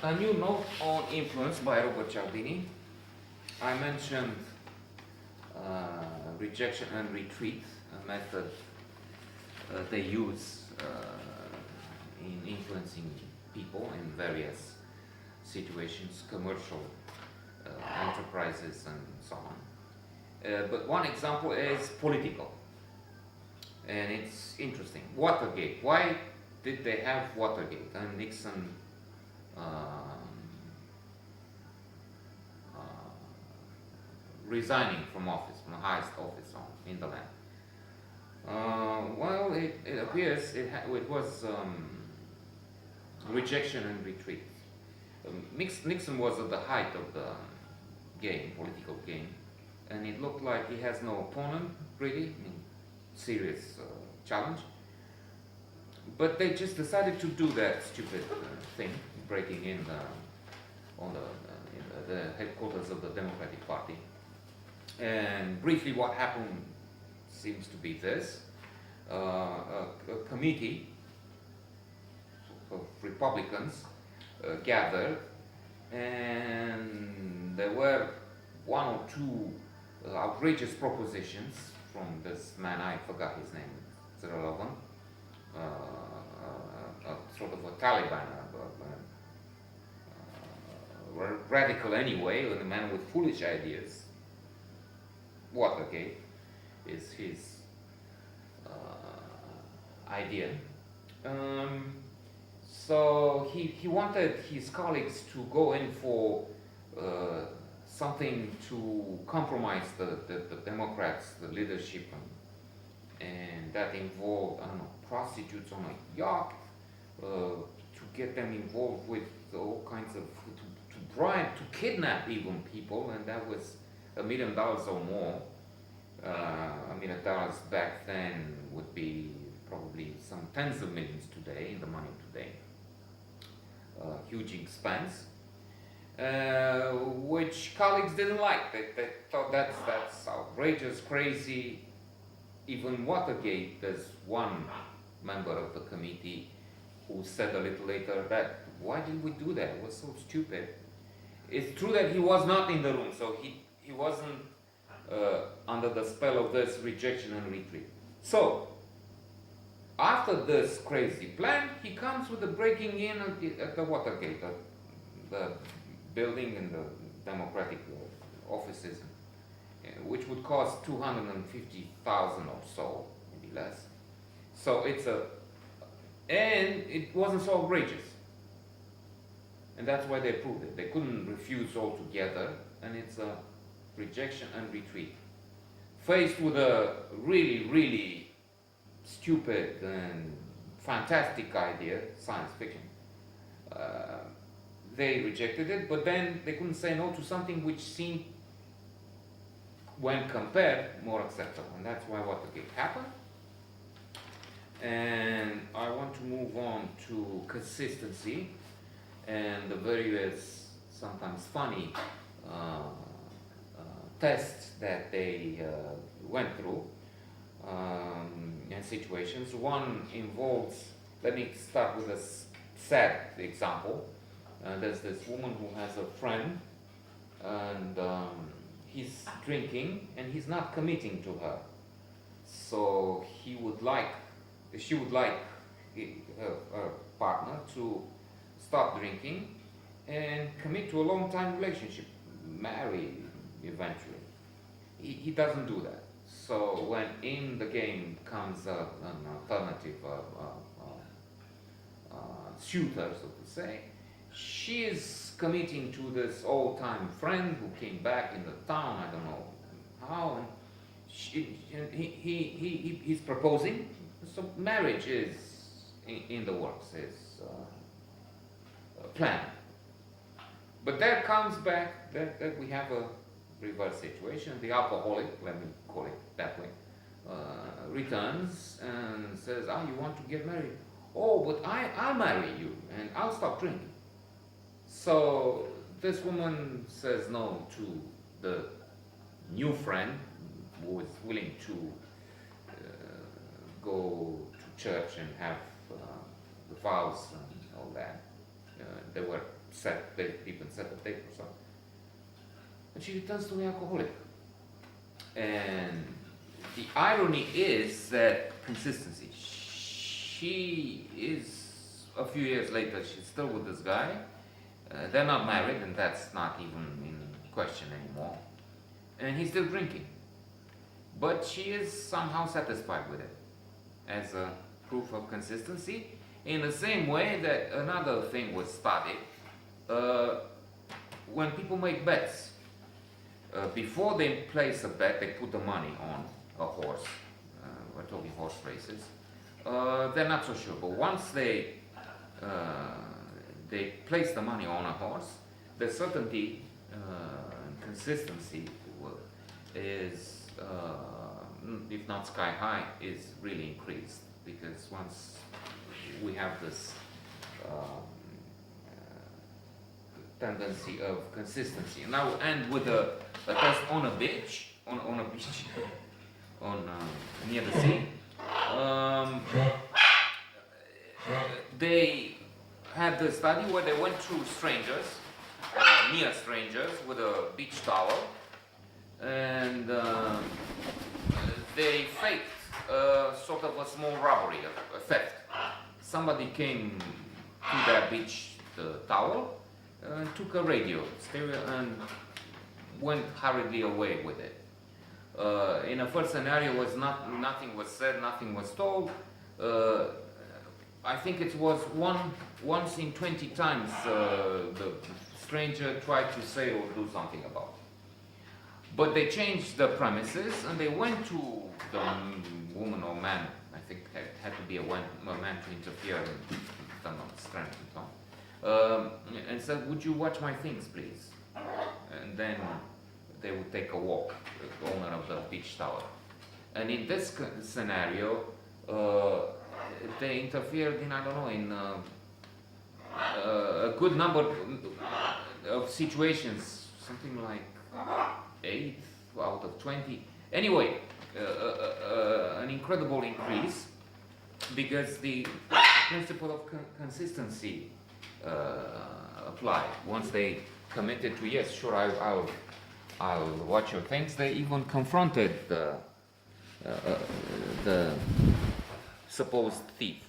A new note on influence by Robert Cialdini. I mentioned rejection and retreat, a method they use in influencing people in various situations, commercial enterprises and so on. But one example is political, and it's interesting. Watergate. Why did they have Watergate? And Nixon resigning from office, from the highest office in the land. Well, it appears it was rejection and retreat. Nixon was at the height of the game, political game, and it looked like he has no opponent, really, serious challenge. But they just decided to do that stupid thing, breaking in on the headquarters of the Democratic Party. And briefly, what happened seems to be this: a committee of Republicans gathered, and there were one or two outrageous propositions from this man. I forgot his name. It's irrelevant. Sort of a Taliban, radical anyway, a man with foolish ideas. Watergate is his idea. So he wanted his colleagues to go in for something to compromise the Democrats, the leadership, and that involved, I don't know, prostitutes on a yacht, to get them involved with all kinds of, to bribe, to kidnap even people, and that was $1 million or more. $1 million back then would be probably some tens of millions today, in the money today. Huge expense, which colleagues didn't like. They thought that's outrageous, crazy. Even Watergate, there's one member of the committee who said a little later that, why did we do that? It was so stupid. It's true that he was not in the room, so he wasn't under the spell of this rejection and retreat. So, after this crazy plan, he comes with the breaking in at the Watergate, the building and the Democratic offices, which would cost $250,000 or so, maybe less. So and it wasn't so outrageous. And that's why they approved it. They couldn't refuse altogether, and it's a rejection and retreat. Faced with a really, really stupid and fantastic idea, science fiction, they rejected it, but then they couldn't say no to something which seemed, when compared, more acceptable. And that's why Watergate happened. And I want to move on to consistency and the various, sometimes funny tests that they went through and situations. One involves, let me start with a sad example. There's this woman who has a friend, and he's drinking and he's not committing to her. So she would like her partner to stop drinking and commit to a long-time relationship, marry eventually. He doesn't do that. So when in the game comes an alternative suitor, so to say, she is committing to this old-time friend who came back in the town, I don't know how, and he's proposing. So marriage is in the works, is planned. But there comes back that we have a reverse situation. The alcoholic, let me call it that way, returns and says, you want to get married? Oh, but I'll marry you and I'll stop drinking. So this woman says no to the new friend who is willing to go to church and have the vows and all that. They were they even set the table or something. And she returns to the alcoholic. And the irony is that consistency. She is, a few years later, she's still with this guy. They're not married, and that's not even in question anymore. And he's still drinking. But she is somehow satisfied with it as a proof of consistency. In the same way that another thing was studied, when people make bets, before they place a bet, they put the money on a horse. We're talking horse races. They're not so sure, but once they place the money on a horse, the certainty and consistency is, if not sky high, is really increased, because once we have this tendency of consistency. Now we'll end with a test on a beach, near the sea. They had the study where they went through strangers, near strangers, with a beach towel, and they faked sort of a small robbery, a theft. Somebody came to their beach towel, took a radio, stereo, and went hurriedly away with it. In the first scenario, nothing was said, nothing was told. I think it was once in 20 times the stranger tried to say or do something about it. But they changed the premises, and they went to the woman or man, I think had to be a man to interfere and done on strength and so on, and said, "Would you watch my things, please?" And then they would take a walk, the owner of the beach tower. And in this scenario, they interfered in, I don't know, in a good number of situations, something like 8 out of 20. Anyway, an incredible increase, because the principle of consistency applied. Once they committed to, yes, sure, I'll watch your things, they even confronted the supposed thief.